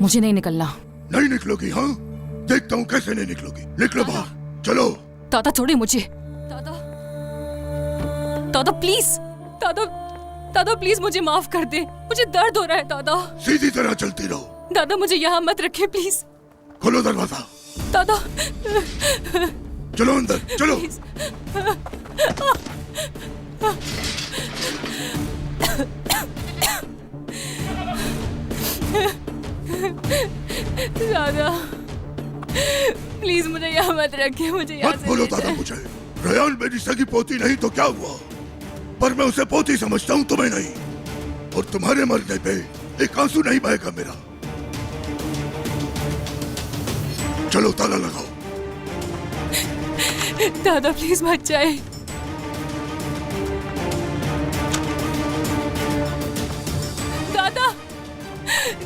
मुझे नहीं निकलना। नहीं निकलोगी? हाँ, देखता हूँ कैसे नहीं निकलोगी। निकलो बाहर, चलो। दादा छोड़िए मुझे। दादा, दादा प्लीज, दादा, दादा प्लीज मुझे माफ कर दे, मुझे दर्द हो रहा है दादा। सीधी तरह चलती रहो। दादा मुझे यहाँ मत रखे प्लीज। खोलो दरवाजा। दादा चलो अंदर, चलो। दादा प्लीज मुझे यहाँ मत रखिए, मुझे यहाँ मत बोलो दादा मुझे। रेयान मेरी सगी पोती नहीं तो क्या हुआ, पर मैं उसे पोती समझता हूँ, तुम्हें नहीं। और तुम्हारे मरने पे एक आंसू नहीं बहेगा मेरा। चलो ताला लगाओ। दादा प्लीज मत जाए। दादा,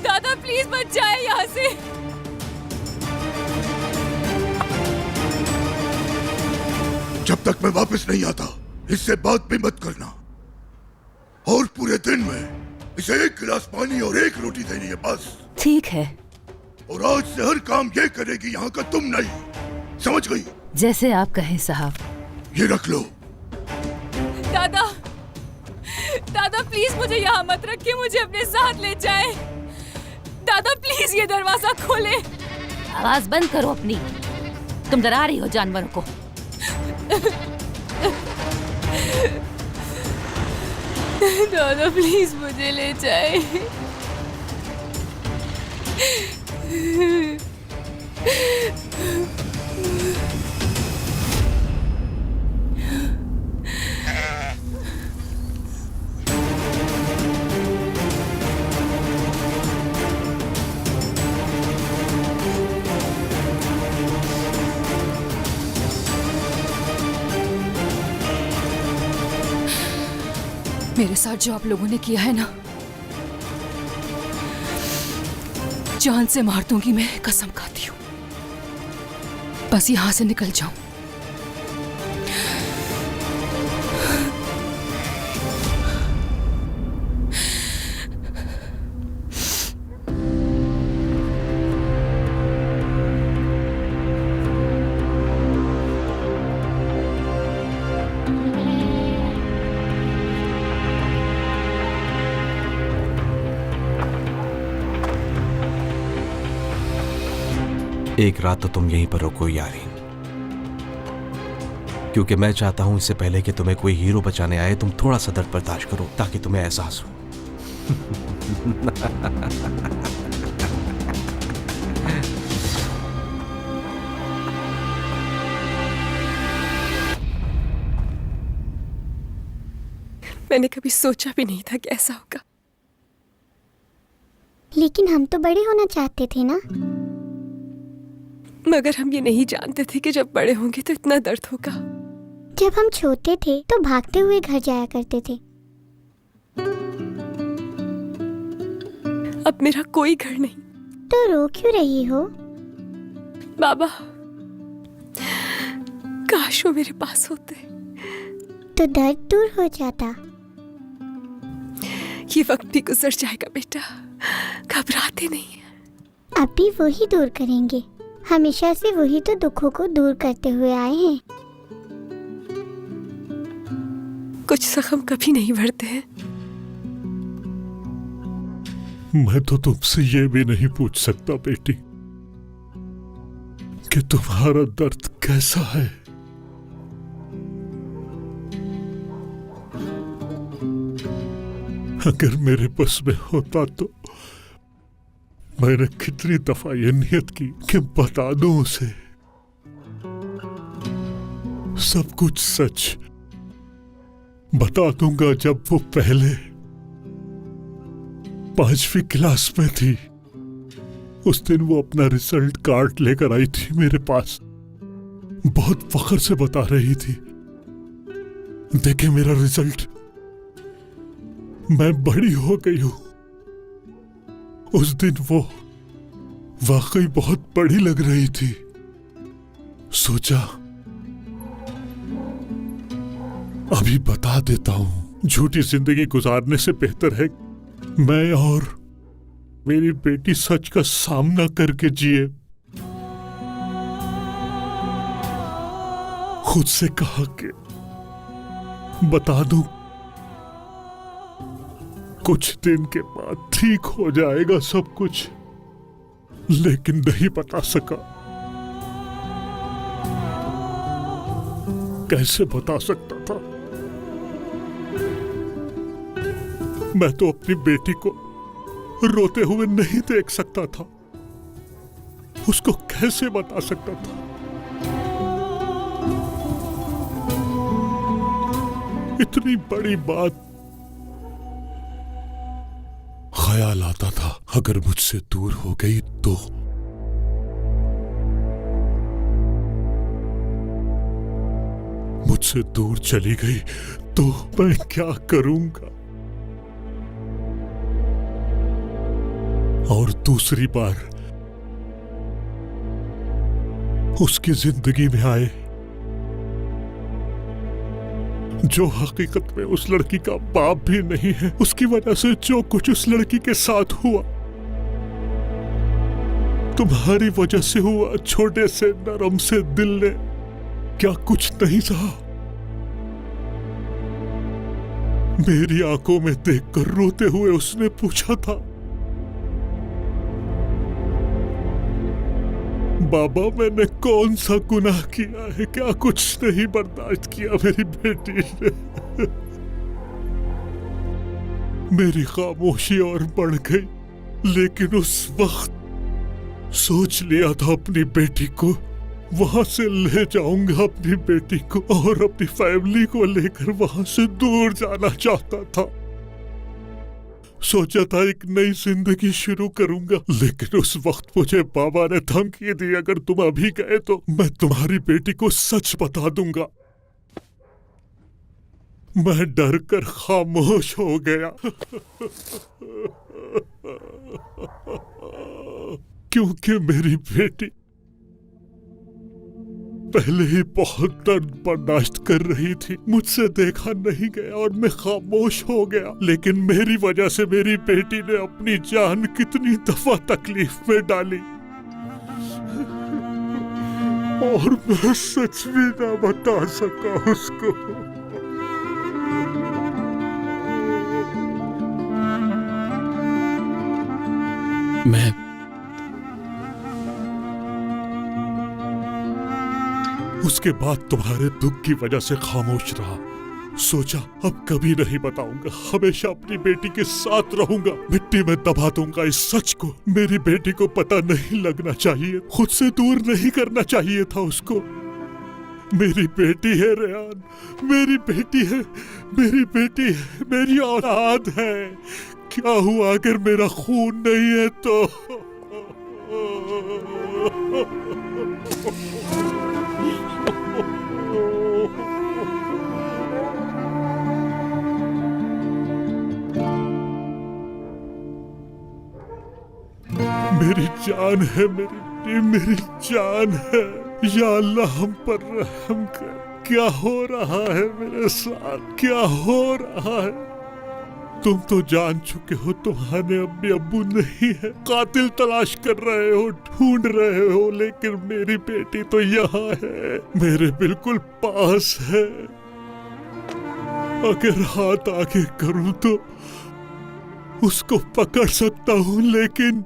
दादा प्लीज मत जाए यहाँ से। जब तक मैं वापस नहीं आता इससे बात भी मत करना। और पूरे दिन में इसे एक गिलास पानी और एक रोटी देनी है बस। ठीक है। और आज से हर काम ये करेगी यहाँ का, तुम नहीं। समझ गई? जैसे आप कहें साहब। ये रख लो। दादा, दादा प्लीज मुझे यहाँ मत रखिए, मुझे अपने साथ ले जाए। दादा प्लीज ये दरवाजा खोले। आवाज बंद करो अपनी, तुम डरा रही हो जानवरों को। दादा प्लीज मुझे ले जाए। मेरे साथ जो आप लोगों ने किया है ना, जान से मार दूंगी मैं, कसम खाती हूँ। बस यहाँ से निकल जाऊं। एक रात तो तुम यहीं पर रुको यारीन, क्योंकि मैं चाहता हूं इससे पहले कि तुम्हें कोई हीरो बचाने आए तुम थोड़ा सा दर्द बर्दाश्त करो, ताकि तुम्हें एहसास हो। मैंने कभी सोचा भी नहीं था कि ऐसा होगा। लेकिन हम तो बड़े होना चाहते थे ना। मगर हम ये नहीं जानते थे कि जब बड़े होंगे तो इतना दर्द होगा। जब हम छोटे थे तो भागते हुए घर जाया करते थे। अब मेरा कोई घर नहीं। तो रो क्यों रही हो? बाबा, काश वो मेरे पास होते तो दर्द दूर हो जाता। ये वक्त भी गुजर जाएगा बेटा, घबराते नहीं है। अब भी वही दूर करेंगे। हमेशा से वही तो दुखों को दूर करते हुए आए हैं। कुछ जख्म कभी नहीं भरते हैं। मैं तो तुमसे ये भी नहीं पूछ सकता बेटी कि तुम्हारा दर्द कैसा है। अगर मेरे बस में होता तो मैंने कितनी दफा ये नियत की कि बता दूं उसे सब कुछ सच। बता दूंगा जब वो पहले 5वीं क्लास में थी। उस दिन वो अपना रिजल्ट कार्ड लेकर आई थी मेरे पास, बहुत फख्र से बता रही थी, देखे मेरा रिजल्ट, मैं बड़ी हो गई हूं। उस दिन वो वाकई बहुत बड़ी लग रही थी। सोचा अभी बता देता हूं, झूठी जिंदगी गुजारने से बेहतर है मैं और मेरी बेटी सच का सामना करके जिए। खुद से कहा कि बता दूं, कुछ दिन के बाद ठीक हो जाएगा सब कुछ, लेकिन नहीं बता सका। कैसे बता सकता था? मैं तो अपनी बेटी को रोते हुए नहीं देख सकता था। उसको कैसे बता सकता था? इतनी बड़ी बात। ख्याल आता था अगर मुझसे दूर हो गई तो मुझसे दूर चली गई तो मैं क्या करूंगा? और दूसरी बार उसकी जिंदगी में आए जो हकीकत में उस लड़की का बाप भी नहीं है। उसकी वजह से जो कुछ उस लड़की के साथ हुआ तुम्हारी वजह से हुआ। छोटे से नरम से दिल ने क्या कुछ नहीं सहा? मेरी आंखों में देखकर रोते हुए उसने पूछा था, बाबा मैंने कौन सा गुनाह किया है? क्या कुछ नहीं बर्दाश्त किया मेरी बेटी ने? मेरी खामोशी और बढ़ गई, लेकिन उस वक्त सोच लिया था अपनी बेटी को वहां से ले जाऊंगा, अपनी बेटी को और अपनी फैमिली को लेकर वहां से दूर जाना चाहता था। सोचा था एक नई जिंदगी शुरू करूंगा, लेकिन उस वक्त मुझे बाबा ने धमकी दी, अगर तुम अभी गए तो मैं तुम्हारी बेटी को सच बता दूंगा। मैं डर कर खामोश हो गया क्योंकि मेरी बेटी पहले ही बहुत दर्द बर्दाश्त कर रही थी। मुझसे देखा नहीं गया और मैं खामोश हो गया, लेकिन मेरी वजह से मेरी बेटी ने अपनी जान कितनी दफा तकलीफ में डाली और मैं सच भी ना बता सका उसको। मैं उसके बाद तुम्हारे दुख की वजह से खामोश रहा। सोचा अब कभी नहीं बताऊंगा, हमेशा अपनी बेटी के साथ रहूंगा, मिट्टी में दबा दूंगा इस सच को। मेरी बेटी को पता नहीं लगना चाहिए, खुद से दूर नहीं करना चाहिए था उसको। मेरी बेटी है रेहान, मेरी बेटी है, मेरी बेटी है, मेरी औलाद है। क्या हुआ अगर मेरा खून नहीं है तो? मेरी जान है मेरी जान है। या अल्लाह हम पर रहम कर। क्या हो रहा है मेरे साथ? क्या हो रहा है? तुम तो जान चुके हो तुम्हारे अम्मी अब्बू नहीं है, कातिल तलाश कर रहे हो, ढूंढ रहे हो, लेकिन मेरी बेटी तो यहाँ है, मेरे बिल्कुल पास है। अगर हाथ आगे करूं तो उसको पकड़ सकता हूं, लेकिन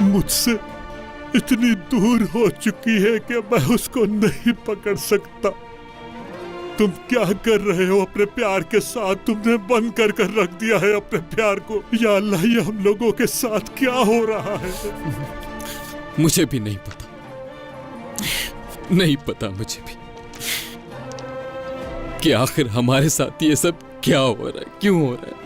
मुझसे इतनी दूर हो चुकी है कि मैं उसको नहीं पकड़ सकता। तुम क्या कर रहे हो अपने प्यार के साथ? तुमने बंद कर कर रख दिया है अपने प्यार को। या अल्लाह, ये हम लोगों के साथ क्या हो रहा है? मुझे भी नहीं पता, नहीं पता मुझे भी कि आखिर हमारे साथ ये सब क्या हो रहा है, क्यों हो रहा है।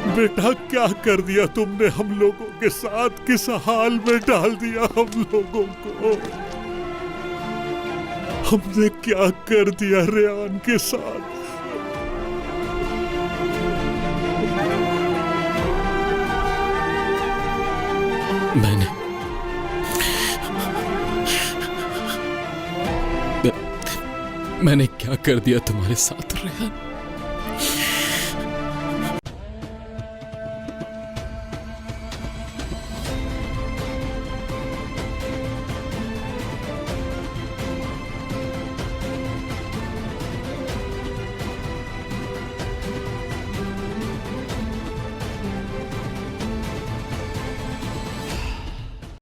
बेटा क्या कर दिया तुमने हम लोगों के साथ? किस हाल में डाल दिया हम लोगों को? हमने क्या कर दिया रेहान के साथ? मैंने क्या कर दिया तुम्हारे साथ रेहान?